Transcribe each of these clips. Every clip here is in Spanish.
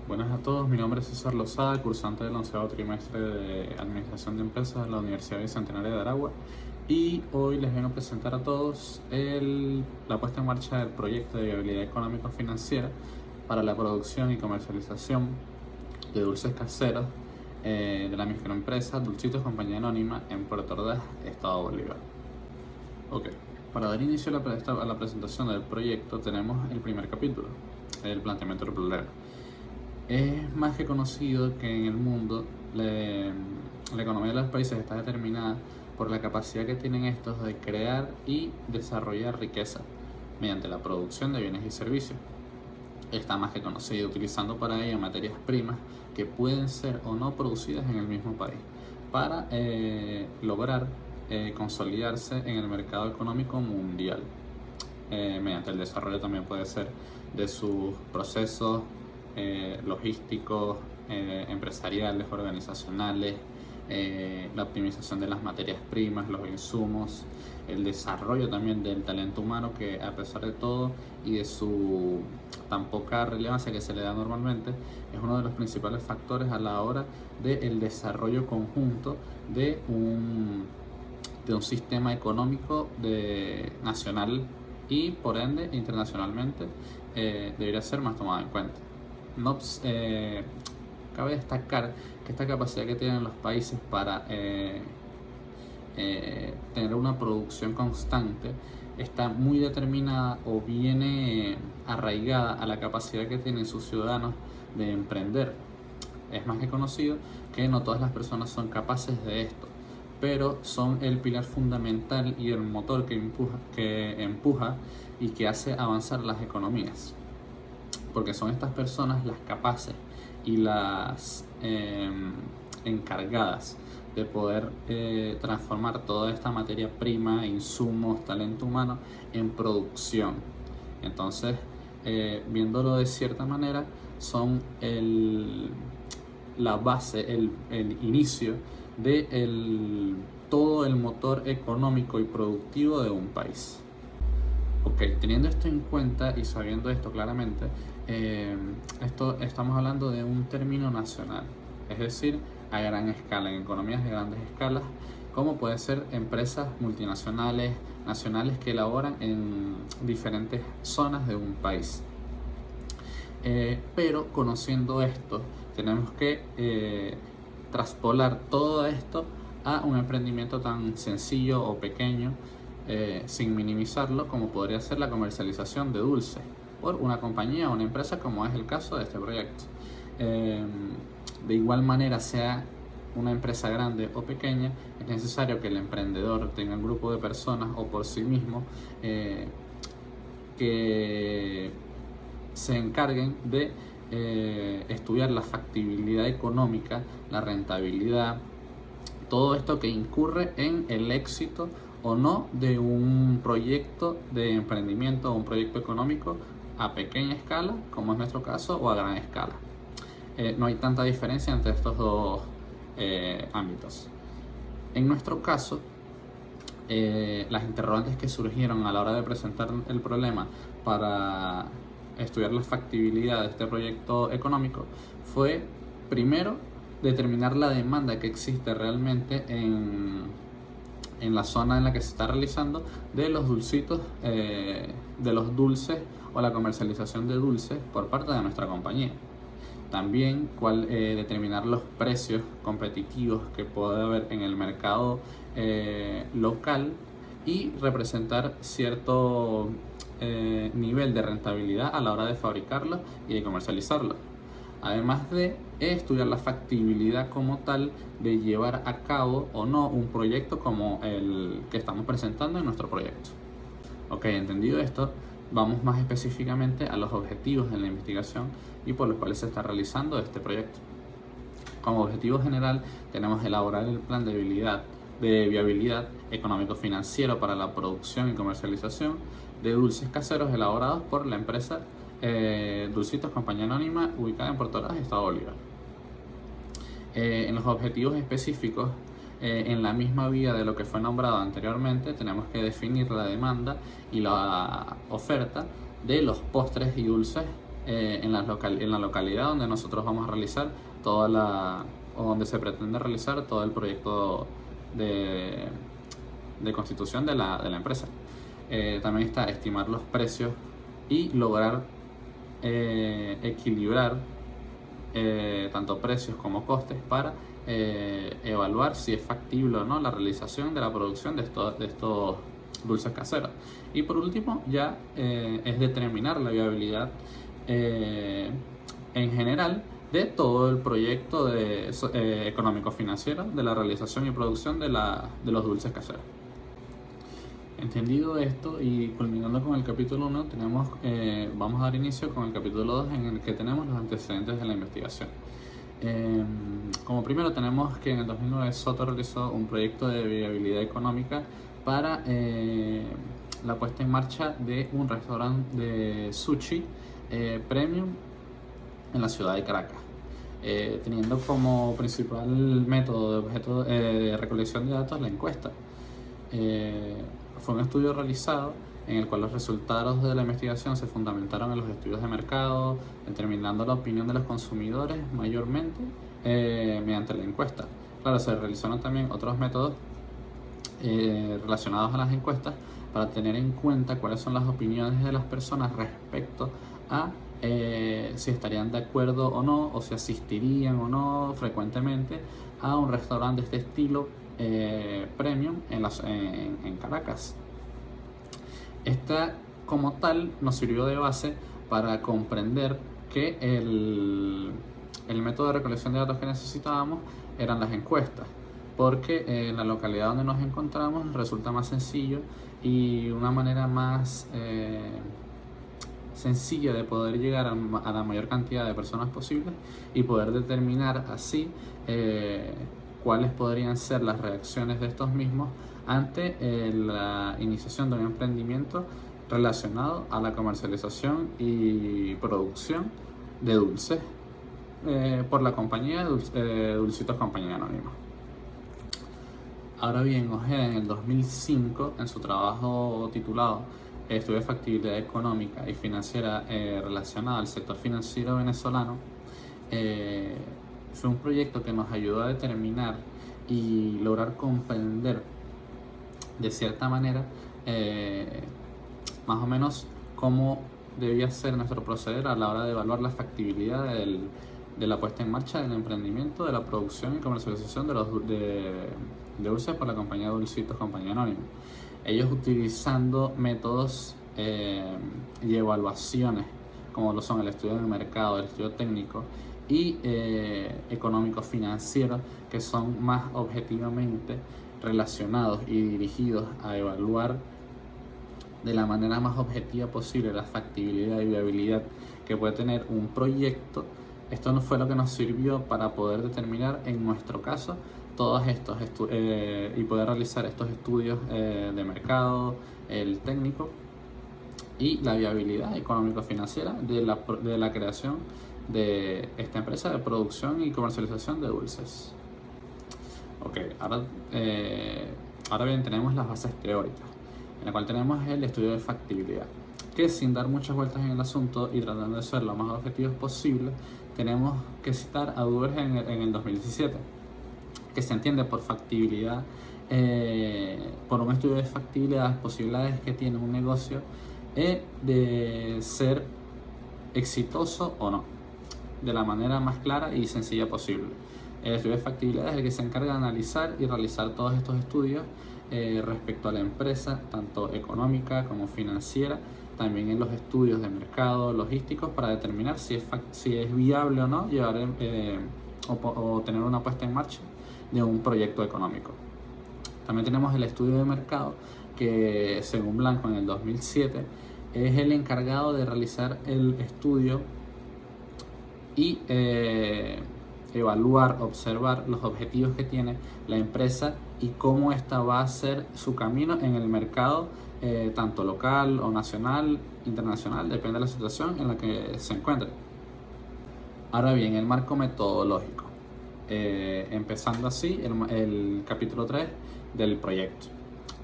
Buenas a todos, mi nombre es César Lozada, cursante del 11º trimestre de Administración de Empresas de la Universidad Bicentenaria de Aragua, y hoy les vengo a presentar a todos la puesta en marcha del proyecto de viabilidad económico-financiera para la producción y comercialización de dulces caseros de la microempresa Dulcitos Compañía Anónima en Puerto Ordaz, Estado Bolívar. Ok, para dar inicio a la presentación del proyecto tenemos el primer capítulo, el planteamiento del problema. Es más que conocido que en el mundo la economía de los países está determinada por la capacidad que tienen estos de crear y desarrollar riqueza mediante la producción de bienes y servicios. Está más que conocido utilizando para ello materias primas que pueden ser o no producidas en el mismo país para lograr consolidarse en el mercado económico mundial mediante el desarrollo también puede ser de sus procesos logísticos, empresariales, organizacionales, la optimización de las materias primas, los insumos, el desarrollo también del talento humano, que a pesar de todo y de su tan poca relevancia que se le da normalmente, es uno de los principales factores a la hora del desarrollo conjunto de un sistema económico nacional y por ende internacionalmente debería ser más tomado en cuenta. Cabe destacar que esta capacidad que tienen los países para tener una producción constante está muy determinada o viene arraigada a la capacidad que tienen sus ciudadanos de emprender. Es más que conocido que no todas las personas son capaces de esto, pero son el pilar fundamental y el motor que empuja y que hace avanzar las economías, porque son estas personas las capaces y las encargadas de poder transformar toda esta materia prima, insumos, talento humano en producción. Entonces, viéndolo de cierta manera, son la base, el inicio de todo el motor económico y productivo de un país. Ok, teniendo esto en cuenta y sabiendo esto claramente, estamos hablando de un término nacional, es decir, a gran escala, en economías de grandes escalas, como puede ser empresas multinacionales, nacionales que elaboran en diferentes zonas de un país. Pero conociendo esto, tenemos que traspolar todo esto a un emprendimiento tan sencillo o pequeño, sin minimizarlo, como podría ser la comercialización de dulces por una compañía o una empresa, como es el caso de este proyecto. De igual manera, sea una empresa grande o pequeña, es necesario que el emprendedor tenga un grupo de personas o por sí mismo que se encarguen de estudiar la factibilidad económica, la rentabilidad, todo esto que incurre en el éxito o no de un proyecto de emprendimiento o un proyecto económico a pequeña escala, como es nuestro caso, o a gran escala. No hay tanta diferencia entre estos dos ámbitos. En nuestro caso, las interrogantes que surgieron a la hora de presentar el problema para estudiar la factibilidad de este proyecto económico fue, primero, determinar la demanda que existe realmente en la zona en la que se está realizando de los dulcitos, de los dulces o la comercialización de dulces por parte de nuestra compañía. También determinar los precios competitivos que puede haber en el mercado local y representar cierto nivel de rentabilidad a la hora de fabricarlo y de comercializarlo. Además de estudiar la factibilidad como tal de llevar a cabo o no un proyecto como el que estamos presentando en nuestro proyecto. Ok, entendido esto, vamos más específicamente a los objetivos de la investigación y por los cuales se está realizando este proyecto. Como objetivo general tenemos elaborar el plan de viabilidad económico-financiero para la producción y comercialización de dulces caseros elaborados por la empresa Dulcitos Compañía Anónima, ubicada en Puerto Ordaz, Estado Bolívar. En los objetivos específicos, en la misma vía de lo que fue nombrado anteriormente, tenemos que definir la demanda y la oferta de los postres y dulces en la localidad donde nosotros vamos a realizar o donde se pretende realizar todo el proyecto de, de constitución de la empresa. También está estimar los precios y lograr equilibrar tanto precios como costes para evaluar si es factible o no la realización de la producción de estos dulces caseros. Y por último ya es determinar la viabilidad en general de todo el proyecto económico-financiero de la realización y producción de los dulces caseros. Entendido esto y culminando con el capítulo 1, vamos a dar inicio con el capítulo 2 en el que tenemos los antecedentes de la investigación. Como primero tenemos que en el 2009 Soto realizó un proyecto de viabilidad económica para la puesta en marcha de un restaurante de sushi premium en la ciudad de Caracas, teniendo como principal método de recolección de datos la encuesta. Fue un estudio realizado en el cual los resultados de la investigación se fundamentaron en los estudios de mercado, determinando la opinión de los consumidores mayormente mediante la encuesta. Claro, se realizaron también otros métodos relacionados a las encuestas para tener en cuenta cuáles son las opiniones de las personas respecto a si estarían de acuerdo o no, o si asistirían o no frecuentemente a un restaurante de este estilo premium en Caracas. Esta como tal nos sirvió de base para comprender que el método de recolección de datos que necesitábamos eran las encuestas, porque en la localidad donde nos encontramos resulta más sencillo y una manera más sencilla de poder llegar a la mayor cantidad de personas posibles y poder determinar así cuáles podrían ser las reacciones de estos mismos ante la iniciación de un emprendimiento relacionado a la comercialización y producción de dulces por la compañía Dulcitos Compañía Anónima. Ahora bien, Ojeda en el 2005, en su trabajo titulado Estudio de Factibilidad Económica y Financiera relacionado al sector financiero venezolano, fue un proyecto que nos ayudó a determinar y lograr comprender de cierta manera más o menos cómo debía ser nuestro proceder a la hora de evaluar la factibilidad de la puesta en marcha del emprendimiento, de la producción y comercialización de dulces por la compañía Dulcitos Compañía Anónima. Ellos utilizando métodos y evaluaciones como lo son el estudio del mercado, el estudio técnico y económico-financiero, que son más objetivamente relacionados y dirigidos a evaluar de la manera más objetiva posible la factibilidad y viabilidad que puede tener un proyecto. Esto no fue lo que nos sirvió para poder determinar en nuestro caso todos estos y poder realizar estos estudios de mercado, el técnico y la viabilidad económico-financiera de la creación de esta empresa de producción y comercialización de dulces. Ok, ahora bien tenemos las bases teóricas, en la cual tenemos el estudio de factibilidad, que sin dar muchas vueltas en el asunto y tratando de ser lo más objetivos posible, tenemos que citar a Duber en el 2017, que se entiende por factibilidad, por un estudio de factibilidad, las posibilidades que tiene un negocio de ser exitoso o no, de la manera más clara y sencilla posible. El estudio de factibilidad es el que se encarga de analizar y realizar todos estos estudios respecto a la empresa, tanto económica como financiera, también en los estudios de mercado, logísticos, para determinar si es viable o no llevar o tener una puesta en marcha de un proyecto económico. También tenemos el estudio de mercado, que según Blanco en el 2007 es el encargado de realizar el estudio y evaluar, observar los objetivos que tiene la empresa y cómo esta va a ser su camino en el mercado, tanto local o nacional, internacional, depende de la situación en la que se encuentre. Ahora bien, el marco metodológico. Empezando así el capítulo 3 del proyecto.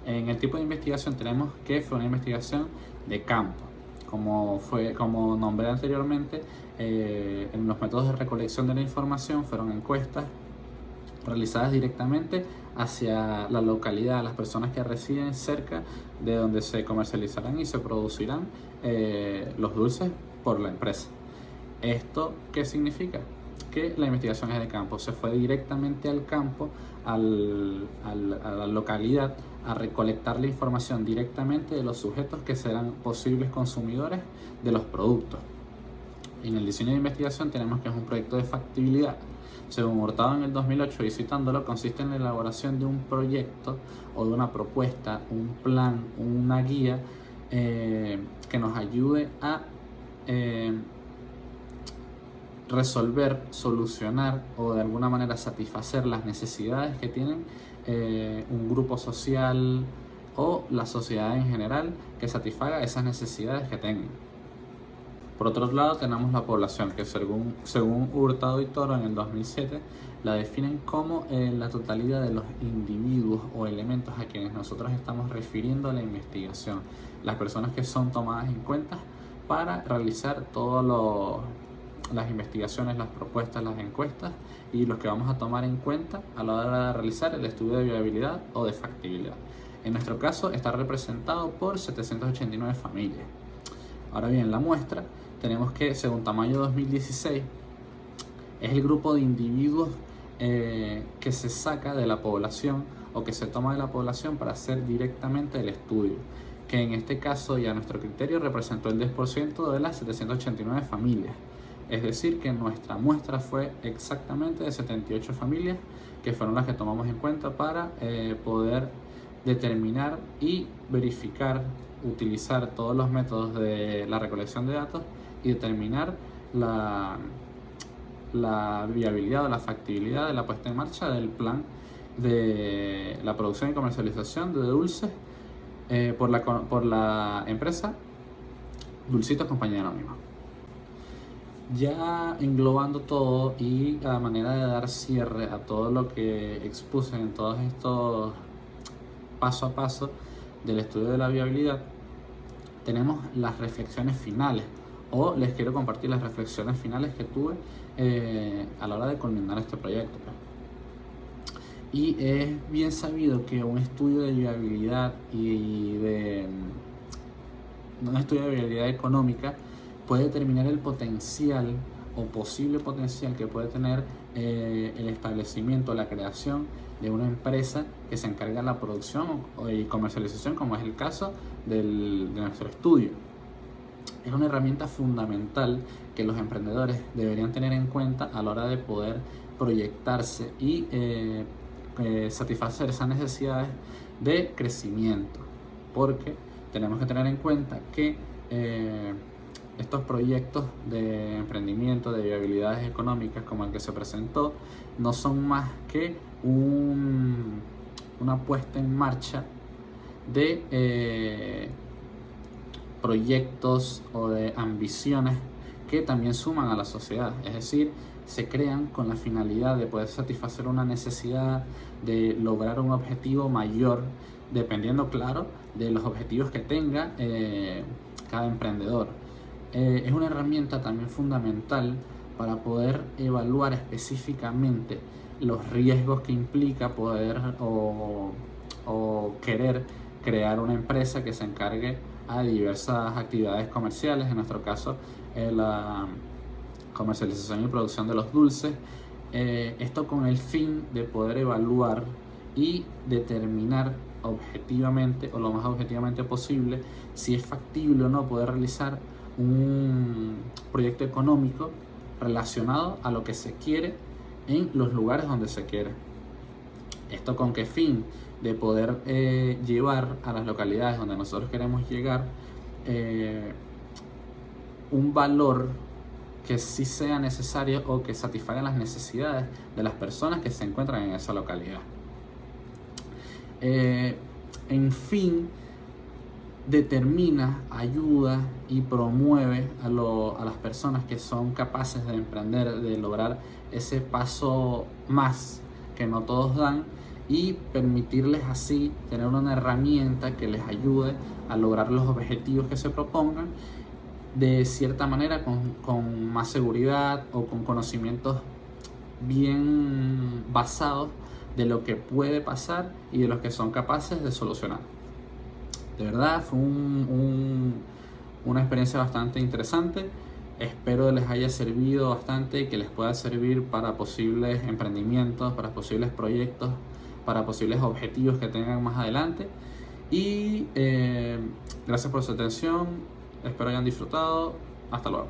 En el tipo de investigación tenemos que fue una investigación de campo, Como nombré anteriormente, en los métodos de recolección de la información fueron encuestas realizadas directamente hacia la localidad, las personas que residen cerca de donde se comercializarán y se producirán los dulces por la empresa. ¿Esto qué significa? Que la investigación es de campo, se fue directamente al campo, a la localidad, a recolectar la información directamente de los sujetos que serán posibles consumidores de los productos. En el diseño de investigación tenemos que es un proyecto de factibilidad. Según Hurtado en el 2008 y citándolo, consiste en la elaboración de un proyecto o de una propuesta, un plan, una guía que nos ayude a resolver, solucionar o de alguna manera satisfacer las necesidades que tienen un grupo social o la sociedad en general, que satisfaga esas necesidades que tengan. Por otro lado tenemos la población, que según Hurtado y Toro en el 2007 la definen como la totalidad de los individuos o elementos a quienes nosotros estamos refiriendo a la investigación, las personas que son tomadas en cuenta para realizar todas las investigaciones, las propuestas, las encuestas y los que vamos a tomar en cuenta a la hora de realizar el estudio de viabilidad o de factibilidad. En nuestro caso está representado por 789 familias. Ahora bien, la muestra tenemos que, según Tamayo 2016, es el grupo de individuos que se saca de la población o que se toma de la población para hacer directamente el estudio, que en este caso y a nuestro criterio representó el 10% de las 789 familias. Es decir, que nuestra muestra fue exactamente de 78 familias, que fueron las que tomamos en cuenta para poder determinar y verificar, utilizar todos los métodos de la recolección de datos y determinar la viabilidad o la factibilidad de la puesta en marcha del plan de la producción y comercialización de dulces por la empresa Dulcitos Compañía Anónima. Ya englobando todo y a manera de dar cierre a todo lo que expuse en todos estos paso a paso del estudio de la viabilidad, tenemos las reflexiones finales, o les quiero compartir las reflexiones finales que tuve a la hora de culminar este proyecto. Y es bien sabido que un estudio de viabilidad un estudio de viabilidad económica puede determinar el potencial o posible potencial que puede tener el establecimiento, la creación de una empresa que se encarga de la producción y comercialización, como es el caso de nuestro estudio. Es una herramienta fundamental que los emprendedores deberían tener en cuenta a la hora de poder proyectarse y satisfacer esas necesidades de crecimiento, porque tenemos que tener en cuenta que estos proyectos de emprendimiento, de viabilidades económicas como el que se presentó, no son más que una puesta en marcha de proyectos o de ambiciones que también suman a la sociedad, es decir, se crean con la finalidad de poder satisfacer una necesidad, de lograr un objetivo mayor, dependiendo, claro, de los objetivos que tenga cada emprendedor. Es una herramienta también fundamental para poder evaluar específicamente los riesgos que implica poder o querer crear una empresa que se encargue a diversas actividades comerciales, en nuestro caso la comercialización y producción de los dulces, esto con el fin de poder evaluar y determinar objetivamente o lo más objetivamente posible si es factible o no poder realizar un proyecto económico relacionado a lo que se quiere en los lugares donde se quiere. Esto con qué fin, de poder llevar a las localidades donde nosotros queremos llegar un valor que sí sea necesario o que satisfaga las necesidades de las personas que se encuentran en esa localidad. En fin, determina, ayuda y promueve a las personas que son capaces de emprender, de lograr ese paso más que no todos dan, y permitirles así tener una herramienta que les ayude a lograr los objetivos que se propongan de cierta manera con más seguridad o con conocimientos bien basados de lo que puede pasar y de los que son capaces de solucionar. De verdad, fue una experiencia bastante interesante. Espero les haya servido bastante y que les pueda servir para posibles emprendimientos, para posibles proyectos, para posibles objetivos que tengan más adelante. Y gracias por su atención. Espero hayan disfrutado. Hasta luego.